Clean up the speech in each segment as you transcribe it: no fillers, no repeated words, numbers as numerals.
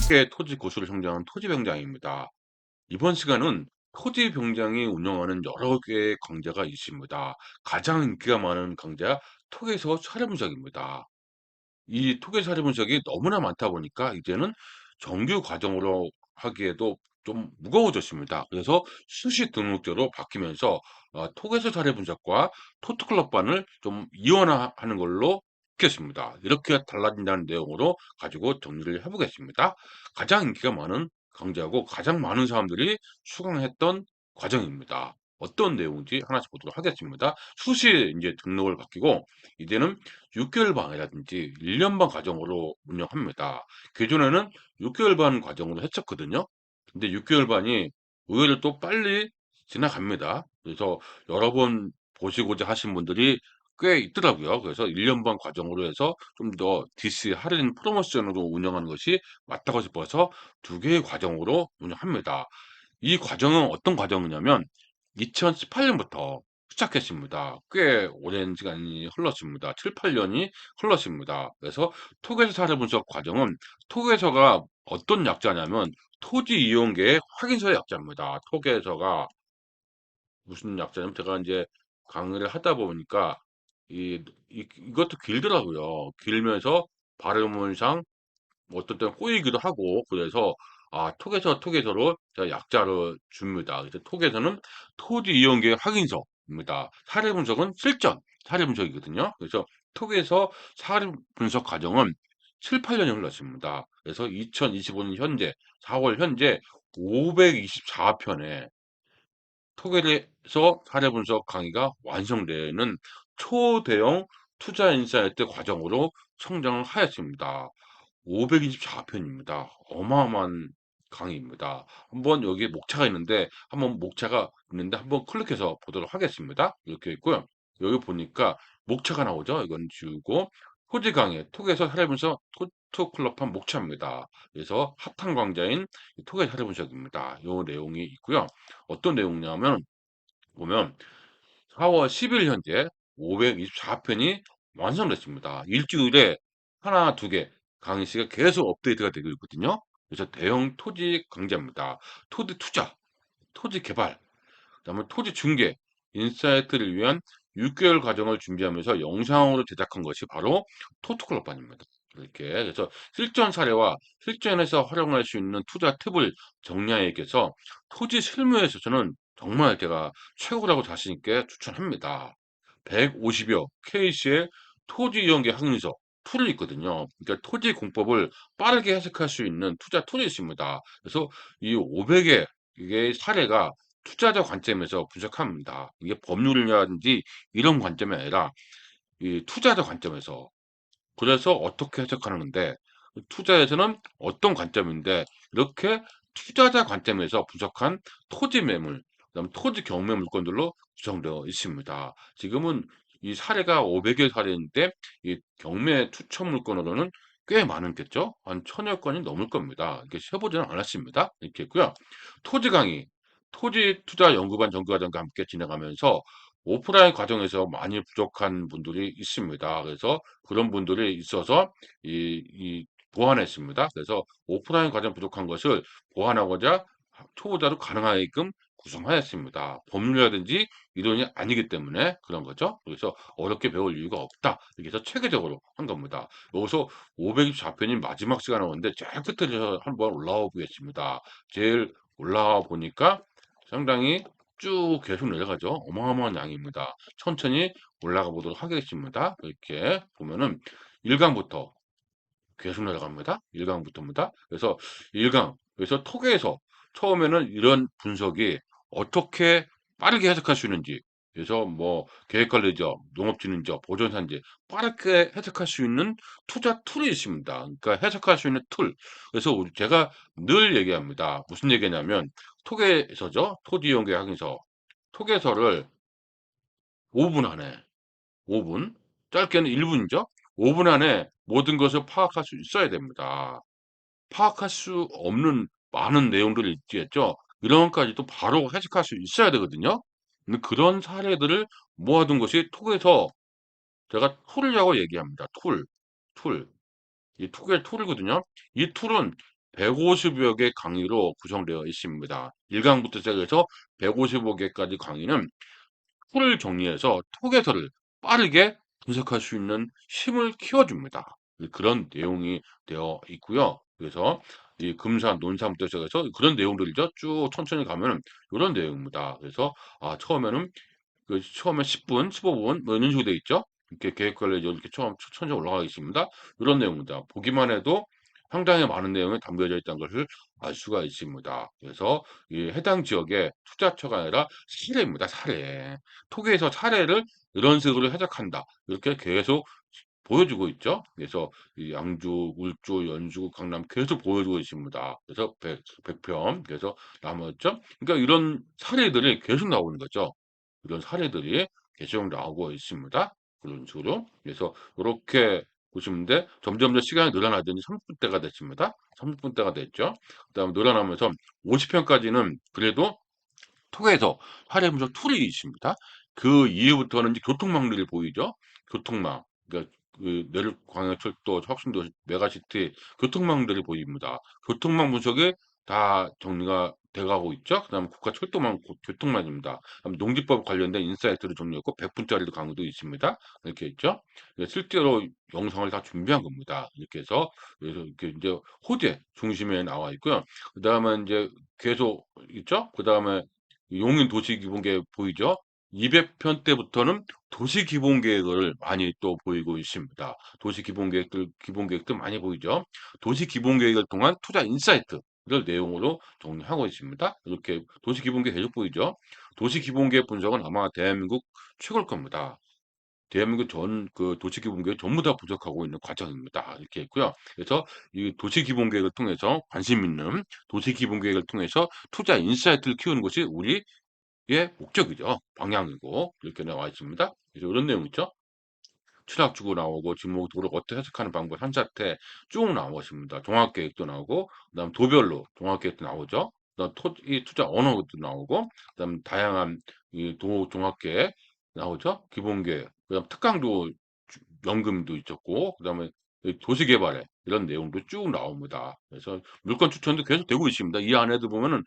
세계 토지 고수를 성장한 토지병장입니다. 이번 시간은 토지병장이 운영하는 여러 개의 강좌가 있습니다. 가장 인기가 많은 강좌 토계서 사례 분석입니다. 이 토계 사례 분석이 너무나 많다 보니까 이제는 정규 과정으로 하기에도 좀 무거워졌습니다. 그래서 수시 등록제로 바뀌면서 토계서 사례 분석과 토트클럽반을 좀 이원화하는 걸로 바뀌었습니다. 이렇게 달라진다는 내용으로 가지고 정리를 해보겠습니다. 가장 인기가 많은 강좌고 가장 많은 사람들이 수강했던 과정입니다. 어떤 내용인지 하나씩 보도록 하겠습니다. 수시 이제 등록을 바뀌고 이제는 6개월 반이라든지 1년 반 과정으로 운영합니다. 기존에는 6개월 반 과정으로 했었거든요. 근데 6개월 반이 의외로 또 빨리 지나갑니다. 그래서 여러 번 보시고자 하신 분들이 꽤 있더라고요. 그래서 1년 반 과정으로 해서 좀 더 DC 할인 프로모션으로 운영하는 것이 맞다고 싶어서 두 개의 과정으로 운영합니다. 이 과정은 어떤 과정이냐면 2018년부터 시작했습니다. 꽤 오랜 시간이 흘렀습니다. 7, 8년이 흘렀습니다. 그래서 토계서 사례 분석 과정은 토계서가 어떤 약자냐면 토지 이용계의 확인서의 약자입니다. 토계서가 무슨 약자냐면 제가 이제 강의를 하다 보니까 이것도 길더라고요. 길면서 발음상 어떤 때는 꼬이기도 하고 그래서 토계서로 제가 약자를 줍니다. 그래서 토계서는 토지 이용계 확인서입니다. 사례 분석은 실전 사례 분석이거든요. 그래서 토계서 사례 분석 과정은 7, 8년이 흘렀습니다. 그래서 2025년 현재 4월 현재 524편의 토계에서 사례 분석 강의가 완성되는 초대형 투자 인사이트 과정으로 성장을 하였습니다. 524편입니다. 어마어마한 강의입니다. 한번 여기에 목차가 있는데 한번 클릭해서 보도록 하겠습니다. 이렇게 있고요. 여기 보니까 목차가 나오죠. 이건 지우고 토지 강의 톡에서 사례분석 토토클럽한 목차입니다. 그래서 핫한 강좌인 톡의 사례분석입니다. 이 내용이 있고요. 어떤 내용이냐면 보면 4월 10일 현재 524편이 완성됐습니다. 일주일에 하나, 두 개 강의시가 계속 업데이트가 되고 있거든요. 그래서 대형 토지 강좌입니다. 토지 투자, 토지 개발, 그다음에 토지 중개, 인사이트를 위한 6개월 과정을 준비하면서 영상으로 제작한 것이 바로 토트클럽반입니다. 이렇게 그래서 실전 사례와 실전에서 활용할 수 있는 투자 팁을 정리하여 있어서 토지 실무에 있어서는 정말 제가 최고라고 자신 있게 추천합니다. 150여 케이스의 토지 이용계 확인서 툴이 있거든요. 그러니까 토지 공법을 빠르게 해석할 수 있는 투자 툴이 있습니다. 그래서 이 500의 이게 사례가 투자자 관점에서 분석합니다. 이게 법률이라든지 이런 관점이 아니라 이 투자자 관점에서 그래서 어떻게 해석하는데 투자에서는 어떤 관점인데 이렇게 투자자 관점에서 분석한 토지 매물, 그다음 토지 경매 물건들로 구성되어 있습니다. 지금은 이 사례가 500여 사례인데 이 경매 추천 물건으로는 꽤 많겠죠? 한 1000여 건이 넘을 겁니다. 이렇게 세보지는 않았습니다. 이렇게 있고요. 토지 강의, 토지 투자 연구반 정규과정과 함께 진행하면서 오프라인 과정에서 많이 부족한 분들이 있습니다. 그래서 그런 분들이 있어서 보완했습니다. 그래서 오프라인 과정 부족한 것을 보완하고자 초보자도 가능하게끔 구성하였습니다. 법률이라든지 이론이 아니기 때문에 그런 거죠. 그래서 어렵게 배울 이유가 없다. 이렇게 해서 체계적으로 한 겁니다. 여기서 524편이 마지막 시간에 오는데 제일 끝에 한번 올라와 보겠습니다. 제일 올라와 보니까 상당히 쭉 계속 내려가죠. 어마어마한 양입니다. 천천히 올라가 보도록 하겠습니다. 이렇게 보면은 1강부터 계속 내려갑니다. 1강부터입니다. 그래서 1강, 그래서 톡에서 처음에는 이런 분석이 어떻게 빠르게 해석할 수 있는지, 그래서 뭐 계획관리죠, 농업진흥죠, 보존산지 빠르게 해석할 수 있는 투자 툴이 있습니다. 그러니까 해석할 수 있는 툴. 그래서 제가 늘 얘기합니다. 무슨 얘기냐면 톡에서죠, 토지이용계 확인서, 톡에서를 5분 안에 5분, 짧게는 1분이죠. 5분 안에 모든 것을 파악할 수 있어야 됩니다. 파악할 수 없는 많은 내용들이 있겠죠. 이런 것까지도 바로 해석할 수 있어야 되거든요. 근데 그런 사례들을 모아둔 것이 톡에서 제가 툴이라고 얘기합니다. 툴. 이 톡의 툴이거든요. 이 툴은 150여 개 강의로 구성되어 있습니다. 1강부터 시작해서 150여 개까지 강의는 툴을 정리해서 통계서를 빠르게 분석할 수 있는 힘을 키워줍니다. 그런 내용이 되어 있고요. 그래서 이 금산, 논산부터 시작해서 그런 내용들이죠. 쭉 천천히 가면 이런 내용입니다. 그래서 처음에는 처음에 10분, 15분 뭐 이런 식으로 돼 있죠. 이렇게 계획 관리 이렇게 처음 천천히 올라가 있습니다. 이런 내용입니다. 보기만 해도 상당히 많은 내용이 담겨져 있다는 것을 알 수가 있습니다. 그래서 이 해당 지역의 투자처가 아니라 사례입니다. 사례. 톡에서 사례를 이런 식으로 해석한다. 이렇게 계속 보여주고 있죠. 그래서 이 양주, 울주, 연수, 강남 계속 보여주고 있습니다. 그래서 100편, 그래서 남았죠. 그러니까 이런 사례들이 계속 나오는 거죠. 이런 사례들이 계속 나오고 있습니다. 그런 식으로. 그래서 이렇게 보시면 돼. 점점 더 시간이 늘어나더니 30분대가 됐습니다. 30분대가 됐죠. 그다음에 늘어나면서 50편까지는 그래도 톡에서 사례 분석 툴이 있습니다. 그 이후부터는 이제 교통망들이 보이죠. 교통망. 그러니까 그 내륙 광역철도, 혁신도, 메가시티 교통망들이 보입니다. 교통망 분석이 다 정리가 돼가고 있죠. 그다음에 국가철도망 교통망입니다. 그다음 농지법 관련된 인사이트를 정리했고 100분짜리 강의도 있습니다. 이렇게 있죠. 실제로 영상을 다 준비한 겁니다. 이렇게 해서 그래서 이렇게 이제 호재 중심에 나와 있고요. 그다음에 이제 계속 있죠. 그다음에 용인 도시기본계획 보이죠? 200편 때부터는 도시기본계획을 많이 또 보이고 있습니다. 기본계획도 많이 보이죠? 도시기본계획을 통한 투자 인사이트, 를 내용으로 정리하고 있습니다. 이렇게 도시기본계획 계속 보이죠? 도시기본계획 분석은 아마 대한민국 최고일 겁니다. 대한민국 도시기본계획 전부 다 분석하고 있는 과정입니다. 이렇게 있고요. 그래서 이 도시기본계획을 통해서 관심 있는 도시기본계획을 통해서 투자 인사이트를 키우는 것이 우리 의 목적이죠. 방향이고 이렇게 나와 있습니다. 그래서 이런 내용 있죠. 추락주고 나오고 진목도를 어떻게 해석하는 방법 한자태 쭉 나오고 있습니다. 종합계획도 나오고 그다음 도별로 종합계획도 나오죠. 그다음 이 투자 언어도 나오고 그다음 다양한 이 도 종합계획 나오죠. 기본계획 그다음 특강도 연금도 있었고 그다음에 도시개발에 이런 내용도 쭉 나옵니다. 그래서 물건 추천도 계속 되고 있습니다. 이 안에도 보면은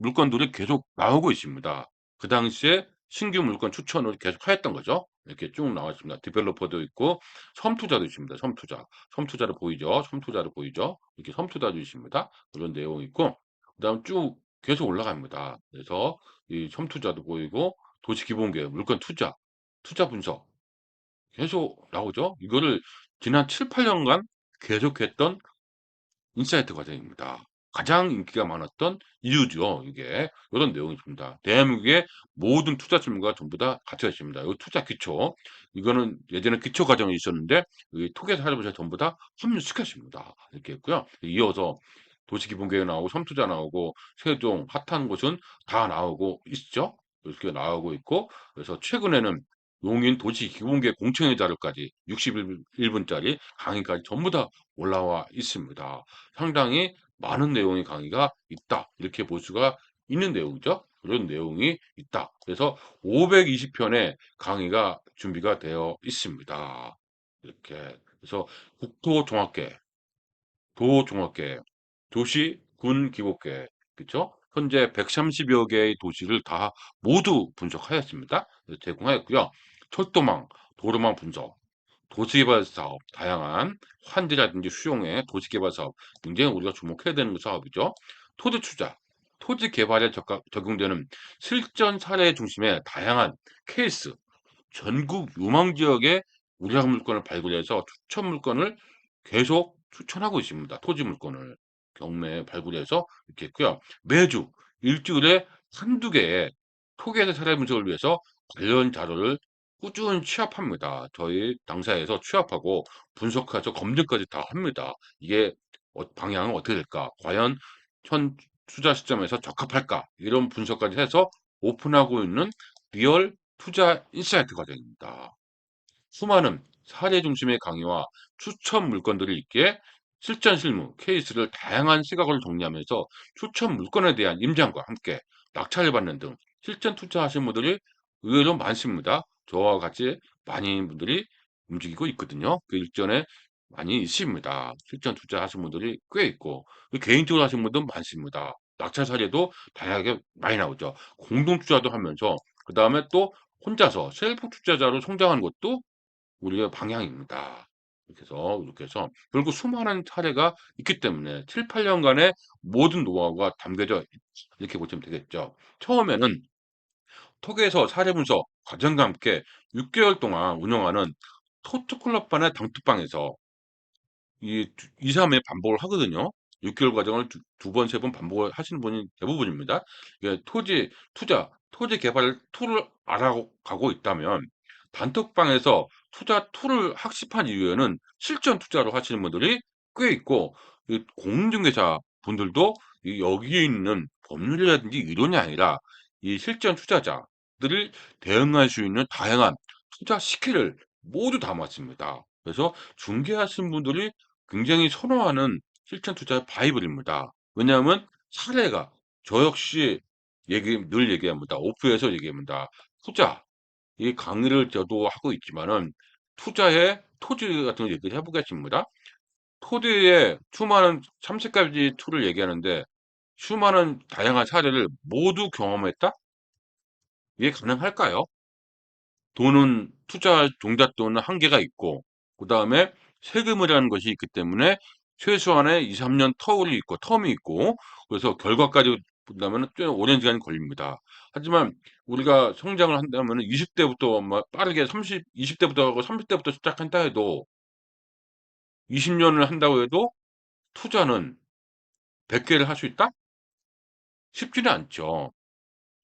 물건들이 계속 나오고 있습니다. 그 당시에 신규 물건 추천을 계속 하였던 거죠. 이렇게 쭉 나와 있습니다. 디벨로퍼도 있고 섬투자도 있습니다. 섬투자. 섬투자를 보이죠? 섬투자를 보이죠? 이렇게 섬투자도 있습니다. 그런 내용이 있고 그다음 쭉 계속 올라갑니다. 그래서 이 섬투자도 보이고 도시기본계획, 물건 투자, 투자 분석 계속 나오죠. 이거를 지난 7-8년간 계속했던 인사이트 과정입니다. 가장 인기가 많았던 이유죠, 이게. 요런 내용이 있습니다. 대한민국의 모든 투자 전문가가 전부 다 갇혀 있습니다. 요 투자 기초. 이거는 예전에 기초 과정이 있었는데 이 토기에서 할아버지가 전부 다 합류시켰습니다. 이렇게 했고요. 이어서 도시기본계획 나오고 섬투자 나오고 세종 핫한 곳은 다 나오고 있죠. 이렇게 나오고 있고 그래서 최근에는 용인 도시기본계획 공청회 자료까지 61분짜리 강의까지 전부 다 올라와 있습니다. 상당히 많은 내용의 강의가 있다. 이렇게 볼 수가 있는 내용이죠. 그런 내용이 있다. 그래서 520편의 강의가 준비가 되어 있습니다. 이렇게. 그래서 국토종합계획, 도종합계획, 도시, 군 기복계획, 그쵸? 현재 130여 개의 도시를 다 모두 분석하였습니다. 제공하였고요. 철도망, 도로망 분석, 도시개발 사업, 다양한 환지라든지 수용의 도시개발 사업, 굉장히 우리가 주목해야 되는 사업이죠. 토지 투자, 토지 개발에 적용되는 실전 사례 중심의 다양한 케이스, 전국 유망 지역의 우량 물건을 발굴해서 추천 물건을 계속 추천하고 있습니다. 토지 물건을 경매에 발굴해서 이렇게 했고요. 매주 일주일에 한두 개의 토기의 사례 분석을 위해서 관련 자료를 꾸준히 취합합니다. 저희 당사에서 취합하고 분석해서 검증까지 다 합니다. 이게 방향은 어떻게 될까? 과연 현 투자 시점에서 적합할까? 이런 분석까지 해서 오픈하고 있는 리얼 투자 인사이트 과정입니다. 수많은 사례 중심의 강의와 추천 물건들이 있기에 실전 실무, 케이스를 다양한 시각으로 정리하면서 추천 물건에 대한 임장과 함께 낙찰을 받는 등 실전 투자하신 분들이 의외로 많습니다. 저와 같이 많은 분들이 움직이고 있거든요. 그 일전에 많이 있습니다. 실전 투자하신 분들이 꽤 있고 개인적으로 하신 분도 많습니다. 낙찰 사례도 다양하게 많이 나오죠. 공동 투자도 하면서 그다음에 또 혼자서 셀프 투자자로 성장하는 것도 우리의 방향입니다. 이렇게 해서 결국 수많은 사례가 있기 때문에 7-8 년간의 모든 노하우가 담겨져 이렇게 보시면 되겠죠. 처음에는 톡에서 사례 분석 과정과 함께 6개월 동안 운영하는 토트클럽반의 단톡방에서 이 2-3회 반복을 하거든요. 6개월 과정을 두 번, 세 번 반복을 하시는 분이 대부분입니다. 이게 토지 개발 툴을 알아가고 있다면 단톡방에서 투자 툴을 학습한 이후에는 실전 투자로 하시는 분들이 꽤 있고 이 공인중개사 분들도 이 여기에 있는 법률이라든지 이론이 아니라 이 실전 투자자들을 대응할 수 있는 다양한 투자 스킬을 모두 담았습니다. 그래서 중개하신 분들이 굉장히 선호하는 실전 투자의 바이블입니다. 왜냐하면 사례가 저 역시 늘 얘기합니다. 오프에서 얘기합니다. 투자 이 강의를 저도 하고 있지만은 투자의 토지 같은 거 얘기를 해 보겠습니다. 토지의 수많은 30 가지 툴을 얘기하는데 수많은 다양한 사례를 모두 경험했다? 이게 가능할까요? 돈은 투자 종잣돈은 한계가 있고 그다음에 세금이라는 것이 있기 때문에 최소한의 2-3년 터울이 있고 텀이 있고 그래서 결과까지 본다면은 꽤 오랜 시간이 걸립니다. 하지만 우리가 성장을 한다면은 20 대부터 막 빠르게 20 대부터 하고 30 대부터 시작한다 해도 20 년을 한다고 해도 투자는 100 개를 할 수 있다? 쉽지는 않죠.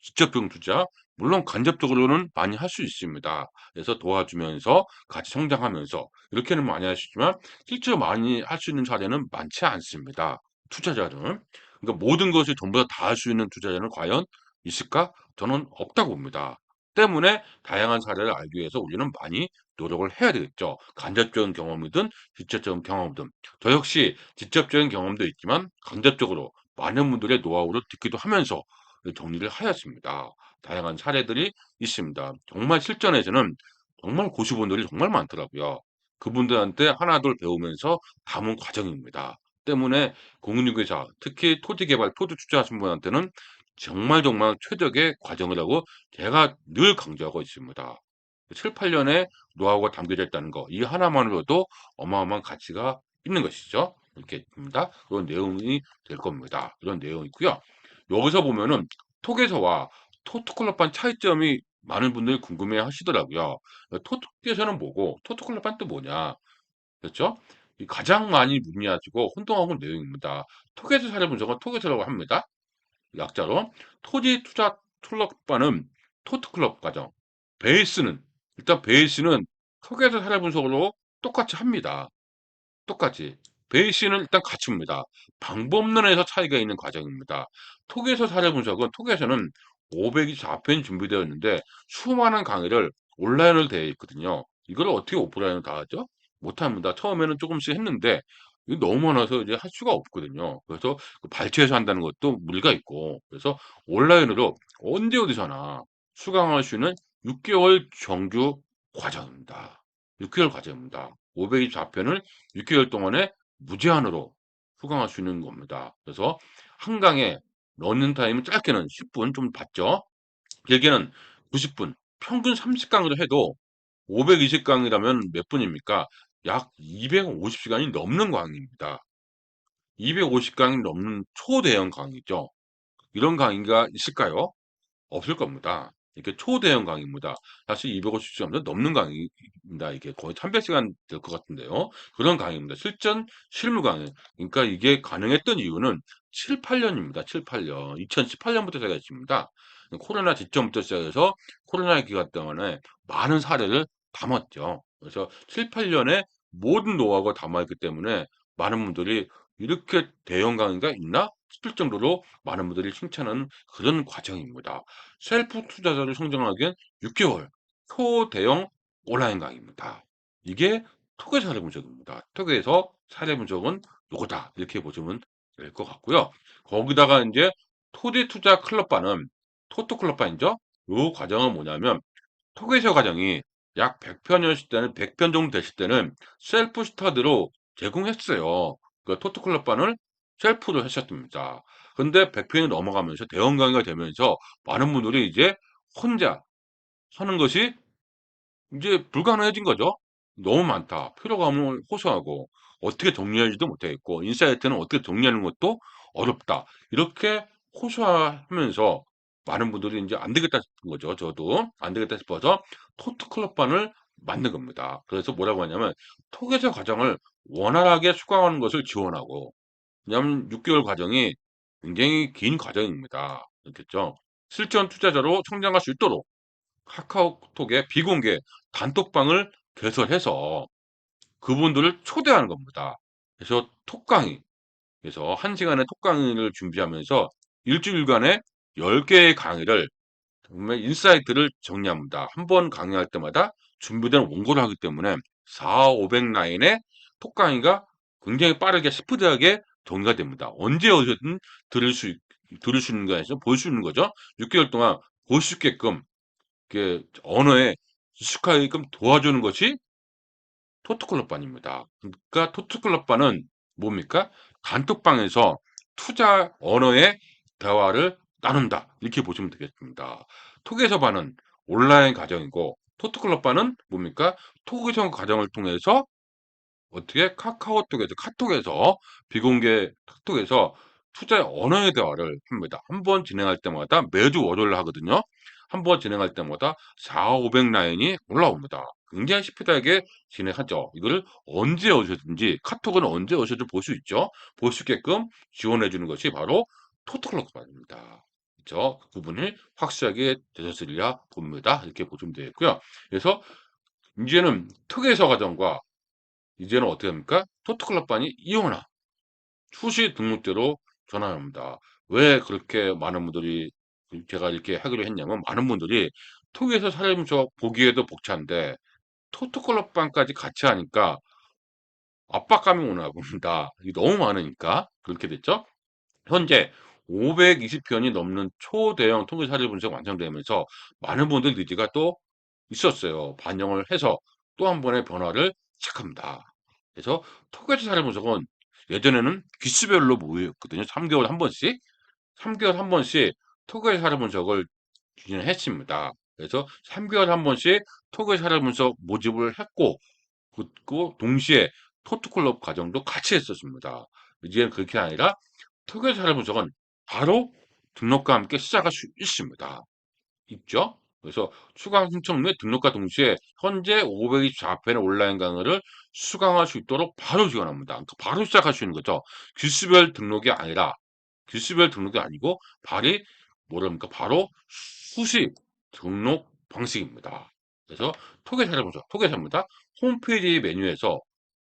직접적 투자 물론 간접적으로는 많이 할 수 있습니다. 그래서 도와주면서 같이 성장하면서 이렇게는 많이 할 수 있지만 실제로 많이 할 수 있는 사례는 많지 않습니다. 투자자는. 그러니까 모든 것을 전부 다 할 수 있는 투자자는 과연 있을까? 저는 없다고 봅니다. 때문에 다양한 사례를 알기 위해서 우리는 많이 노력을 해야 되겠죠. 간접적인 경험이든 직접적인 경험이든. 저 역시 직접적인 경험도 있지만 간접적으로 많은 분들의 노하우를 듣기도 하면서 정리를 하였습니다. 다양한 사례들이 있습니다. 정말 실전에서는 정말 고수분들이 정말 많더라고요. 그분들한테 하나둘 배우면서 담은 과정입니다. 때문에 공인중개사, 특히 토지개발, 토지 투자하신 분한테는 정말 최적의 과정이라고 제가 늘 강조하고 있습니다. 7-8 년의 노하우가 담겨져 있다는 거, 이 하나만으로도 어마어마한 가치가 있는 것이죠. 이렇게 입니다. 그런 내용이 될 겁니다. 이런 내용이고요. 여기서 보면은 톡에서와 토트클럽반 차이점이 많은 분들이 궁금해 하시더라고요. 토트에서는 뭐고 토트클럽반 또 뭐냐? 그렇죠? 이 가장 많이 문의하시고 혼동하고 있는 내용입니다. 톡에서 사례 분석은 톡에서라고 합니다. 약자로 토지 투자 클럽반은 토트클럽 과정. 베이스는 일단 베이스는 톡에서 사례 분석으로 똑같이 합니다. 똑같이. 베이스는 일단 갖춥니다. 방법론에서 차이가 있는 과정입니다. 톡에서 사례 분석은 톡에서는 524편 준비되어 있는데 수많은 강의를 온라인으로 되어 있거든요. 이걸 어떻게 오프라인으로 다 하죠? 못합니다. 처음에는 조금씩 했는데 이게 너무 많아서 이제 할 수가 없거든요. 그래서 그 발췌해서 한다는 것도 무리가 있고 그래서 온라인으로 언제 어디서나 수강할 수 있는 6개월 정규 과정입니다. 6개월 과정입니다. 524편을 6개월 동안에 무제한으로 수강할 수 있는 겁니다. 그래서 한 강의 러닝 타임은 짧게는 10분 좀 봤죠. 길게는 90분, 평균 30강으로 해도 520강이라면 몇 분입니까? 약 250시간이 넘는 강의입니다. 250강이 넘는 초대형 강의죠. 이런 강의가 있을까요? 없을 겁니다. 이게 초대형 강의입니다. 사실 250시간보다 넘는 강의입니다. 이게 거의 300시간 될 것 같은데요. 그런 강의입니다. 실무 강의. 그러니까 이게 가능했던 이유는 7-8 년입니다. 7-8 년. 2018 년부터 시작했습니다. 코로나 직전부터 시작해서 코로나 기간 동안에 많은 사례를 담았죠. 그래서 7-8 년에 모든 노하우가 담아 있기 때문에 많은 분들이 '이렇게 대형 강의가 있나?' 싶을 정도로 많은 분들이 칭찬하는 그런 과정입니다. 셀프 투자자를 성장하기엔 6개월 초대형 온라인 강의입니다. 이게 톡의 사례 분석입니다. 톡에서 사례 분석은 요거다. 이렇게 보시면 될 것 같고요. 거기다가 인제 토지 투자 클럽반은 토토 클럽반이죠. 요 과정은 뭐냐면 톡에서 과정이 약 100편이었을 때는 100편 정도 됐을 때는 셀프 스타드로 제공했어요. 그 토트클럽반을 셀프로 하셨습니다. 근데 100편이 넘어가면서 대형 강의가 되면서 많은 분들이 이제 혼자 하는 것이 이제 불가능해진 거죠. 너무 많다. 피로감을 호소하고 어떻게 정리하지도 못하겠고 인사이트는 어떻게 정리하는 것도 어렵다. 이렇게 호소하면서 많은 분들이 인제 '안 되겠다.' 싶은 거죠. 저도 '안 되겠다.' 싶어서 토트 클럽반을 만든 겁니다. 그래서 뭐라고 하냐면 토기서 과정을 원활하게 수강하는 것을 지원하고 왜냐하면 6 개월 과정이 굉장히 긴 과정입니다. 그렇겠죠. 실전 투자자로 성장할 수 있도록 카카오톡에 비공개 단톡방을 개설해서 그분들을 초대하는 겁니다. 그래서 톡강의 그래서 1 시간의 톡강의를 준비하면서 1 주일간의 10 개의 강의를 정말 인사이트를 정리합니다. 한 번 강의할 때마다 준비된 원고를 하기 때문에 400-500 라인의 톡강의가 굉장히 빠르게 스피디하게 정리가 됩니다. 언제 어디서든 들을 수 있는 게 아니라 볼 수 있는 거죠. 6 개월 동안 볼 수 있게끔 이렇게 언어에 익숙하게끔 도와주는 것이 토트클럽반입니다. 그러니까 토트클럽반은 뭡니까? 단톡방에서 투자 언어의 대화를 나눈다. 이렇게 보시면 되겠습니다. 토기에서반은 온라인 과정이고 토트클럽반은 뭡니까? 토기성 과정을 통해서 어떻게 카톡에서 비공개 카톡에서 투자의 언어의 대화를 합니다. 한 번 진행할 때마다 매주 월요일 하거든요. 한 번 진행할 때마다 400-500 라인이 올라옵니다. 굉장히 스피드하게 진행하죠. 이거를 언제 어디서든지 카톡은 언제 어디서든 볼 수 있죠. 볼 수 있게끔 지원해 주는 것이 바로 토트클럽반입니다. 그죠? 그 부분이 확실하게 되셨으리라 봅니다. 이렇게 보시면 되겠고요. 그래서 이제는 특혜서 과정과 이제는 어떻게 합니까? 토트클럽반이 이원화, 수시 등록제로 전환합니다. 왜 그렇게 많은 분들이 제가 이렇게 하기로 했냐면 많은 분들이 토기에서 살면서 보기에도 벅찬데 토트클럽반까지 같이 하니까 압박감이 오나 봅니다. 이게 너무 많으니까 그렇게 됐죠. 현재 520 편이 넘는 초대형 통계 사례 분석 완성되면서 많은 분들 니즈가 또 있었어요. 반영을 해서 또 한 번의 변화를 시작합니다. 그래서 토계지 사례 분석은 예전에는 기수별로 모였거든요. 3 개월에 한 번씩. 3 개월에 한 번씩 토계 사례 분석을 진행했습니다. 그래서 3 개월에 한 번씩 토계 사례 분석 모집을 했고 동시에 토트클럽 과정도 같이 했었습니다. 이제는 그렇게 아니라 토계 사례 분석은 바로 등록과 함께 시작할 수 있습니다. 있죠. 그래서 수강 신청 및 등록과 동시에 현재 524편의 온라인 강의를 수강할 수 있도록 바로 지원합니다. 그러니까 바로 시작할 수 있는 거죠. 기수별 등록이 아니라 기수별 등록이 아니고 발이 뭐랍니까? 바로 수시 등록 방식입니다. 그래서 토계사를 보죠. 토계사입니다. 홈페이지 메뉴에서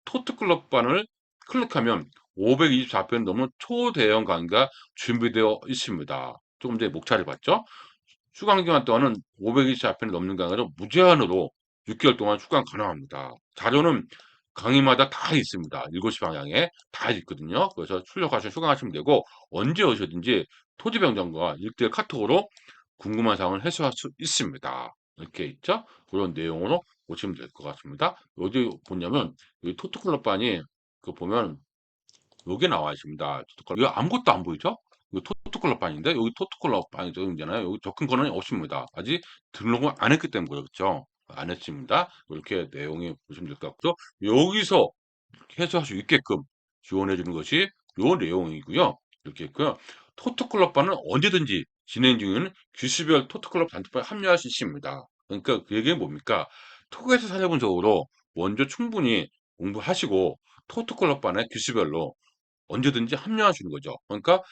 토트클럽반을 클릭하면 524편 넘는 초대형 강의가 준비되어 있습니다. 조금 전에 목차를 봤죠? 수강 기간 동안은 524편이 넘는 강의를 무제한으로 6개월 동안 수강 가능합니다. 자료는 강의마다 다 있습니다. 7시 방향에 다 있거든요. 그래서 출력하시면 수강하시면 되고 언제 오시든지 토지병정과 1대1 카톡으로 궁금한 사항을 해소할 수 있습니다. 이렇게 있죠. 그런 내용으로 보시면 될 것 같습니다. 어디 보냐면 이 토트클럽반이 그 보면 여기 나와 있습니다. 토토클럽. 이거 아무것도 안 보이죠? 이거 토토클럽반인데 여기 토토클럽반이잖아요. 여기 접근 권한이 없습니다. 아직 등록을 안 했기 때문에 그렇죠. 안 했습니다. 이렇게 내용이 보시면 될 것 같고 여기서 해소할 수 있게끔 지원해 주는 것이 요 내용이고요. 이렇게 있고요. 토트클럽반은 언제든지 진행 중인 규시별 토트클럽 단톡방에 합류할 수 있습니다. 그러니까 그게 뭡니까? 토크에서 사회분석으로 먼저 충분히 공부하시고 토트클럽반에 규시별로 언제든지 합류할 수 있는 거죠. 그러니까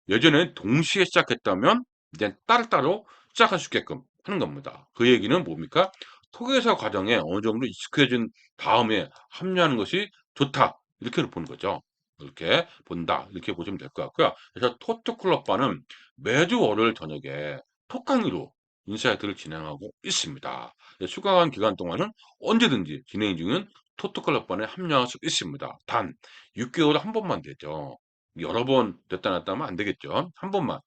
예전에는 동시에 시작했다면 이제 따로따로 시작할 수 있게끔 하는 겁니다. 그 얘기는 뭡니까? 토기회사 과정에 어느 정도 익숙해진 다음에 합류하는 것이 좋다. 이렇게 보는 거죠. 이렇게 본다. 이렇게 보시면 될 것 같고요. 그래서 토트클럽반은 매주 월요일 저녁에 톡강의로 인사이트를 진행하고 있습니다. 수강한 기간 동안은 언제든지 진행 중인 토트클럽반에 합류할 수 있습니다. 단 6 개월에 한 번만 되죠. 여러 번 됐다 놨다 하면 안 되겠죠. 한 번만.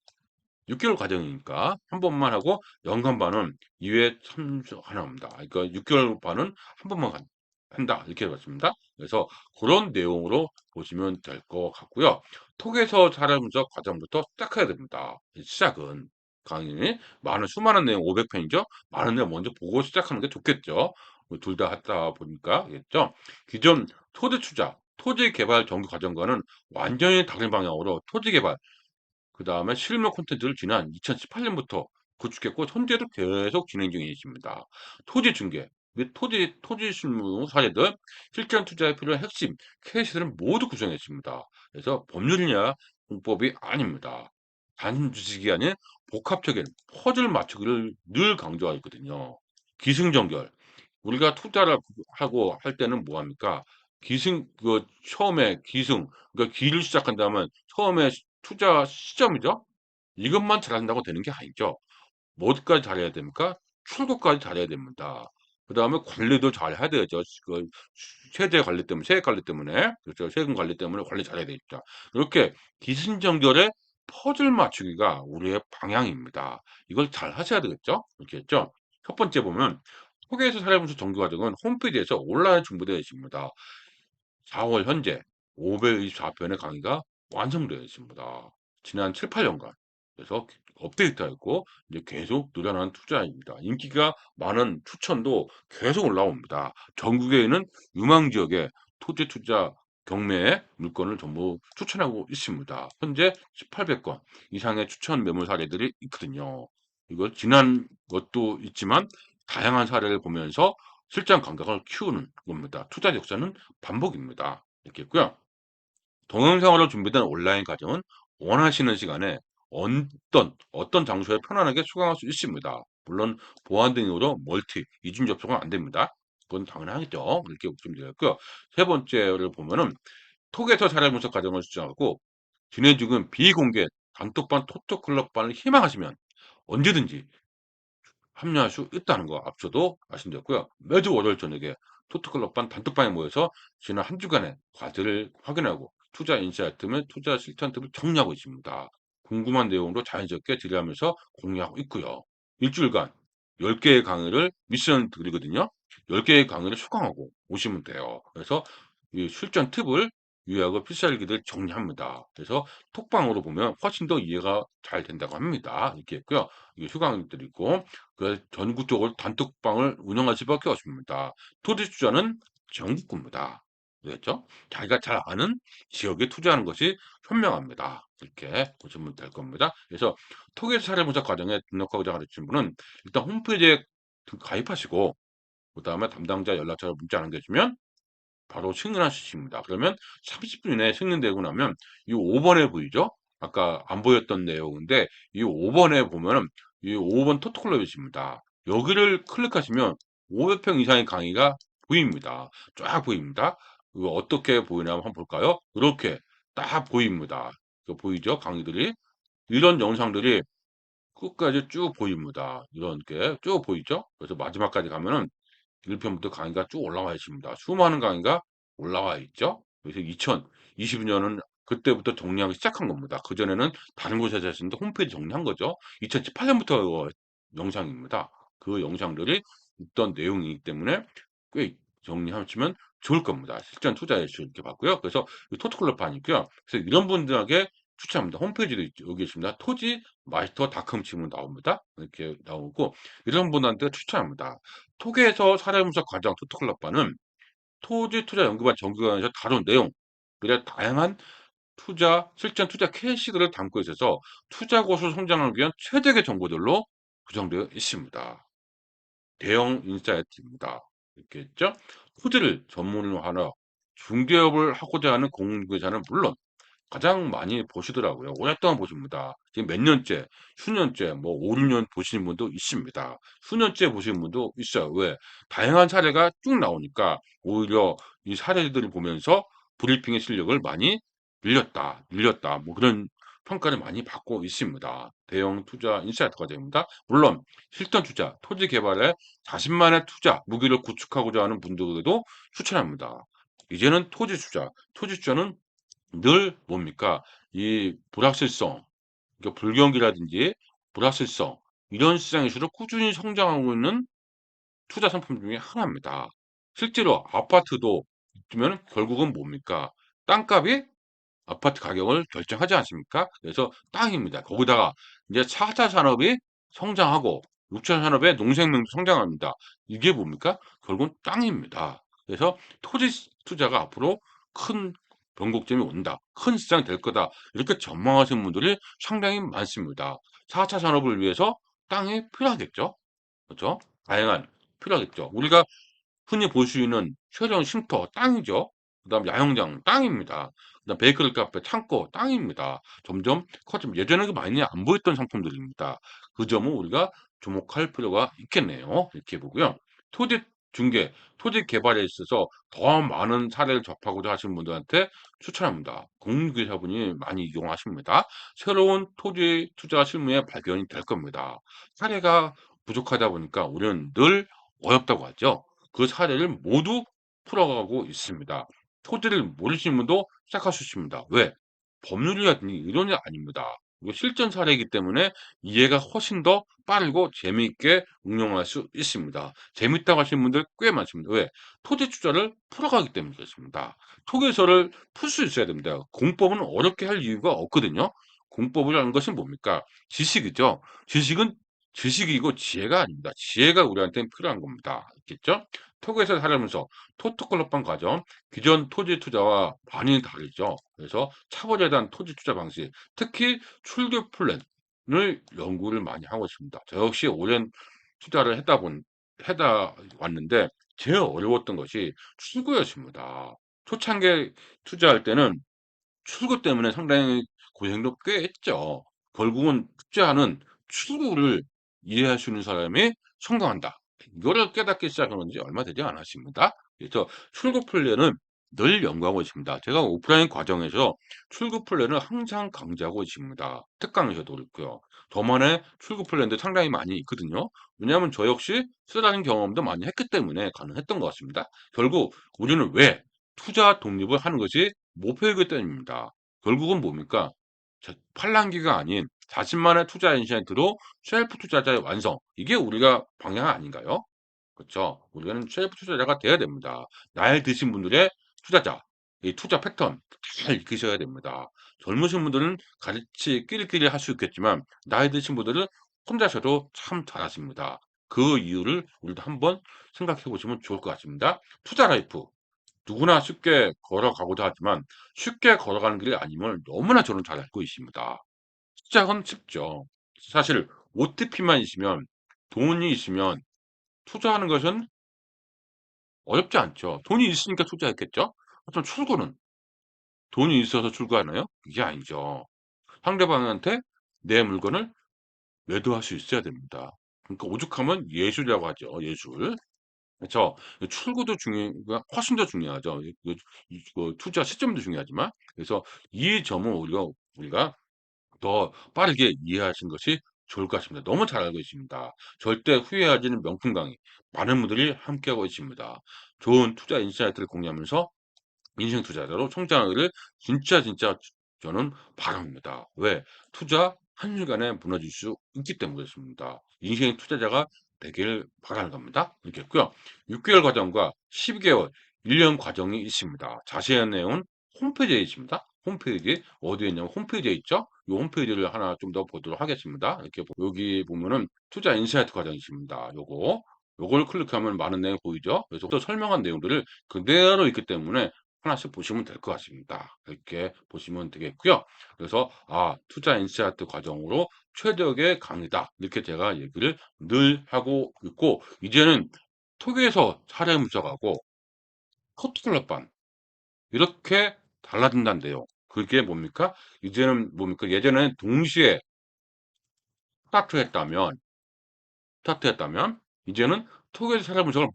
6개월 과정이니까 한 번만 하고 연간 반은 2회 참석하나 합니다. 그러니까 6개월 반은 한 번만 한다 이렇게 봤습니다. 그래서 그런 내용으로 보시면 될 것 같고요. 톡에서 잘하면서 과정부터 시작해야 됩니다. 시작은 강의 많은 수많은 내용 500편이죠. 많은 내용 먼저 보고 시작하는 게 좋겠죠. 둘 다 하다 보니까 겠죠. 기존 토지 투자, 토지 개발 정규 과정과는 완전히 다른 방향으로 토지 개발 그다음에 실무 콘텐츠를 지난 2018년부터 구축했고 현재도 계속 진행 중에 있습니다. 토지 중개 및 토지 실무 사례들, 실전 투자에 필요한 핵심 케이스들을 모두 구성했습니다. 그래서 법률이냐 공법이 아닙니다. 단주식이 아닌 복합적인 퍼즐 맞추기를 늘 강조하고 있거든요. 기승전결 우리가 투자를 하고 할 때는 뭐 합니까? 처음에 그러니까 기를 시작한다면 처음에 투자 시점이죠. 이것만 잘한다고 되는 게 아니죠. 뭐까지 잘해야 됩니까? 출고까지 잘해야 됩니다. 그다음에 관리도 잘해야 되죠. 세제 관리 때문에 세액 관리 때문에 그렇죠. 세금 관리 때문에 관리 잘해야 되겠죠. 이렇게 기승전결의 퍼즐 맞추기가 우리의 방향입니다. 이걸 잘 하셔야 되겠죠. 이렇게 했죠. 첫 번째 보면 소개해서 사례분석 정규 과정은 홈페이지에서 온라인 중보되어 있습니다. 4월 현재 524편의 강의가 완성되어 있습니다. 지난 7-8년간. 그래서 업데이트하였고 이제 계속 늘어나는 투자입니다. 인기가 많은 추천도 계속 올라옵니다. 전국에 있는 유망 지역의 토지 투자 경매의 물건을 전부 추천하고 있습니다. 현재 1,800건 이상의 추천 매물 사례들이 있거든요. 이거 지난 것도 있지만 다양한 사례를 보면서 실전 감각을 키우는 겁니다. 투자 역사는 반복입니다. 이렇게 있고요. 동영상으로 준비된 온라인 과정은 원하시는 시간에 어떤 장소에 편안하게 수강할 수 있습니다. 물론 보안 등 이유로 이중 접속은 안 됩니다. 그건 당연하겠죠. 이렇게 보시면 되겠고요. 세 번째를 보면은 톡에서 사례 분석 과정을 수정하고 진행 중인 비공개 단톡방 토토클럽반을 희망하시면 언제든지 합류할 수 있다는 거 앞서도 말씀드렸고요. 매주 월요일 저녁에 토트클럽반 단톡방에 모여서 지난 한 주간의 과제를 확인하고 투자 인사이트 및 투자 실천 팁을 정리하고 있습니다. 궁금한 내용으로 자연스럽게 질의하면서 공유하고 있고요. 일주일간 10개의 강의를 미션 드리거든요. 10개의 강의를 수강하고 오시면 돼요. 그래서 이 실전 팁을 요약을 필살기들 정리합니다. 그래서 톡방으로 보면 훨씬 더 이해가 잘 된다고 합니다. 이렇게 있고요. 이게 수강들이 있고 그 전국적으로 단톡방을 운영할 수밖에 없습니다. 토지 투자는 전국구입니다. 그랬죠? 자기가 잘 아는 지역에 투자하는 것이 현명합니다. 이렇게 보시면 될 겁니다. 그래서 토기에서 사례분석 과정에 등록하고자 하시는 분은 일단 홈페이지에 가입하시고 그다음에 담당자 연락처를 문자 남겨주면 바로 승인할 수 있습니다. 그러면 30분 이내에 승인되고 나면 이 5번에 보이죠? 아까 안 보였던 내용인데 이 5번에 보면은 이 5번 토토클럽이 있습니다. 여기를 클릭하시면 500평 이상의 강의가 보입니다. 쫙 보입니다. 이거 어떻게 보이냐면 한번 볼까요? 이렇게 딱 보입니다. 이거 보이죠? 강의들이. 이런 영상들이 끝까지 쭉 보입니다. 이런 게 쭉 보이죠? 그래서 마지막까지 가면은 1편부터 강의가 쭉 올라와 있습니다. 수많은 강의가 올라와 있죠. 그래서 2022년은 그때부터 정리하기 시작한 겁니다. 그전에는 다른 곳에서 했었는데 홈페이지 정리한 거죠. 2018년부터 영상입니다. 그 영상들이 있던 내용이기 때문에 꽤 정리하시면 좋을 겁니다. 실전 투자에 이렇게 봤고요. 그래서 토트클럽판 있고요. 그래서 이런 분들에게 추천합니다. 홈페이지도 여기 있습니다. 토지 마스터닷컴 치면 나옵니다. 이렇게 나오고 이런 분한테 추천합니다. 톡에서 사례분석 과정 토토클럽반은 토지 투자 연구반 정규관에서 다룬 내용, 그리고 다양한 실전 투자 케이스들을 담고 있어서 투자 고수 성장을 위한 최적의 정보들로 구성되어 있습니다. 대형 인사이트입니다. 이렇게 있죠? 토지를 전문으로 하나 중개업을 하고자 하는 공인중개사는 물론 가장 많이 보시더라고요. 오랫동안 보십니다. 지금 몇 년째, 수년째, 뭐 5, 6년 보시는 분도 있습니다. 수년째 보시는 분도 있어요. 왜? 다양한 사례가 쭉 나오니까 오히려 이 사례들을 보면서 브리핑의 실력을 많이 늘렸다. 뭐 그런 평가를 많이 받고 있습니다. 대형 투자 인사이트 과정입니다. 물론 실전 투자, 토지 개발에 자신만의 투자 무기를 구축하고자 하는 분들에게도 추천합니다. 이제는 토지 투자는 늘 뭡니까? 이 불확실성, 그러니까 불경기라든지 불확실성 이런 시장에서도 꾸준히 성장하고 있는 투자 상품 중에 하나입니다. 실제로 아파트도 있으면 결국은 뭡니까? 땅값이 아파트 가격을 결정하지 않습니까? 그래서 땅입니다. 거기다가 이제 4차 산업이 성장하고 6차 산업의 농생명도 성장합니다. 이게 뭡니까? 결국은 땅입니다. 그래서 토지 투자가 앞으로 큰 변곡점이 온다. 큰 시장이 될 거다. 이렇게 전망하시는 분들이 상당히 많습니다. 4차 산업을 위해서 땅이 필요하겠죠. 그렇죠? 다양한 필요하겠죠. 우리가 흔히 볼 수 있는 최종 쉼터 땅이죠. 그다음 야영장 땅입니다. 그다음 베이커리 카페 창고 땅입니다. 점점 커지면 예전에 많이 안 보였던 상품들입니다. 그 점은 우리가 주목할 필요가 있겠네요. 이렇게 보고요. 토지 중개, 토지 개발에 있어서 더 많은 사례를 접하고자 하시는 분들한테 추천합니다. 공인중개사분이 많이 이용하십니다. 새로운 토지 투자 실무에 발견이 될 겁니다. 사례가 부족하다 보니까 우리는 늘 어렵다고 하죠. 그 사례를 모두 풀어가고 있습니다. 토지를 모르시는 분도 시작할 수 있습니다. 왜? 법률이라든지 이런 게 아닙니다. 이거 실전 사례이기 때문에 이해가 훨씬 더 빠르고 재미있게 응용할 수 있습니다. 재밌다고 하시는 분들 꽤 많습니다. 왜? 토지 투자를 풀어가기 때문에 그렇습니다. 토지에서를 풀 수 있어야 됩니다. 공법은 어렵게 할 이유가 없거든요. 공법이라는 것은 뭡니까? 지식이죠. 지식은 지식이고 지혜가 아닙니다. 지혜가 우리한테는 필요한 겁니다. 있겠죠? 토지에서 살면서 토토클럽방 과정, 기존 토지 투자와 많이 다르죠. 그래서 차별에 대한 토지 투자 방식, 특히 출교 플랜을 연구를 많이 하고 있습니다. 저 역시 오랜 투자를 해다 왔는데 제일 어려웠던 것이 출구였습니다. 초창기에 투자할 때는 출구 때문에 상당히 고생도 꽤 했죠. 결국은 투자하는 출구를 이해할 수 있는 사람이 성공한다. 이거를 깨닫기 시작한 지 얼마 되지 않았습니다. 그래서 출구 플랜은 늘 연구하고 있습니다. 제가 오프라인 과정에서 출구 플랜을 항상 강조하고 있습니다. 특강에서도 그렇고요. 저만의 출구 플랜도 상당히 많이 있거든요. 왜냐하면 저 역시 쓰라는 경험도 많이 했기 때문에 가능했던 것 같습니다. 결국 우리는 왜 투자 독립을 하는 것이 목표이기 때문입니다. 결국은 뭡니까? 팔랑귀가 아닌 자신만의 투자 인사이트로 셀프 투자자의 완성. 이게 우리가 방향 아닌가요? 그렇죠. 우리는 셀프 투자자가 돼야 됩니다. 나이 드신 분들의 투자자, 이 투자 패턴 잘 익히셔야 됩니다. 젊으신 분들은 같이 끼리끼리 할 수 있겠지만 나이 드신 분들은 혼자서도 참 잘하십니다. 그 이유를 우리도 한번 생각해 보시면 좋을 것 같습니다. 투자 라이프. 누구나 쉽게 걸어가고자 하지만 쉽게 걸어가는 길이 아님을 너무나 저는 잘 알고 있습니다. 시작은 쉽죠. 사실 OTP만 있으면 돈이 있으면 투자하는 것은 어렵지 않죠. 돈이 있으니까 투자했겠죠? 하지만 출구는 돈이 있어서 출구하나요? 그게 아니죠. 상대방한테 내 물건을 매도할 수 있어야 됩니다. 그러니까 오죽하면 예술이라고 하죠, 예술. 그쵸. 출구도 그러니까 훨씬 더 중요하죠. 투자 시점도 중요하지만. 그래서 이 점을 우리가 더 빠르게 이해하시는 것이 좋을 것 같습니다. 너무 잘 알고 있습니다. 절대 후회하지는 명품 강의 많은 분들이 함께하고 있습니다. 좋은 투자 인사이트를 공유하면서 인생 투자자로 성장하기를 진짜 저는 바랍니다. 왜? 투자 한순간에 무너질 수 있기 때문에 그렇습니다. 인생 투자자가 되길 바라는 겁니다. 이렇게 했고요. 6개월 과정과 12개월, 1년 과정이 있습니다. 자세한 내용은 홈페이지에 있습니다. 홈페이지 어디에 있냐면 홈페이지에 있죠. 이 홈페이지를 하나 좀 더 보도록 하겠습니다. 이렇게 여기 보면은 투자 인사이트 과정이 있습니다. 요걸 클릭하면 많은 내용이 보이죠. 그래서 또 설명한 내용들을 그대로 있기 때문에 하나씩 보시면 될 것 같습니다. 이렇게 보시면 되겠고요. 그래서 투자 인사이트 과정으로 최적의 강의다. 이렇게 제가 얘기를 늘 하고 있고 이제는 톡에서 사례 분석하고 커트클럽반 이렇게 달라진다는데요. 그게 뭡니까? 이제는 뭡니까? 예전에는 동시에 스타트했다면 스타트했다면 이제는 톡에서 사례 분석을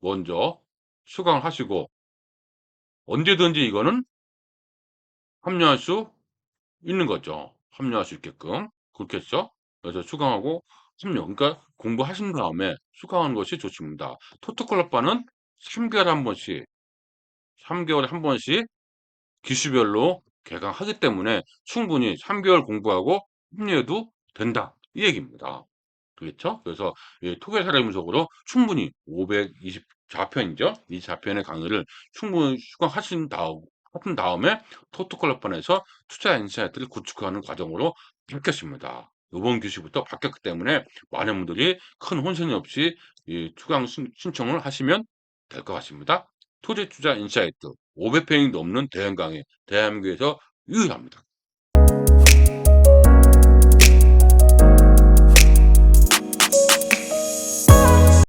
먼저 수강을 하시고 언제든지 이거는 합류할 수 있는 거죠. 합류할 수 있게끔. 그렇겠죠? 그래서 수강하고 합류. 그러니까 공부하신 다음에 수강하는 것이 좋습니다. 토토클럽반은 3개월에 한 번씩 기수별로 개강하기 때문에 충분히 3 개월 공부하고 합류해도 된다. 이 얘기입니다. 그렇죠? 그래서 이 토계 사례분석으로 충분히 524 편이죠. 이 4 편의 강의를 충분히 하신 다음에 토토 클럽반에서 투자 인사이트를 구축하는 과정으로 바뀌었습니다. 요번 교시부터 바뀌었기 때문에 많은 분들이 큰 혼선이 없이 이 추강 신청을 하시면 될 것 같습니다. 토지 투자 인사이트 500 편이 넘는 대형 강의 대한민국에서 유일합니다.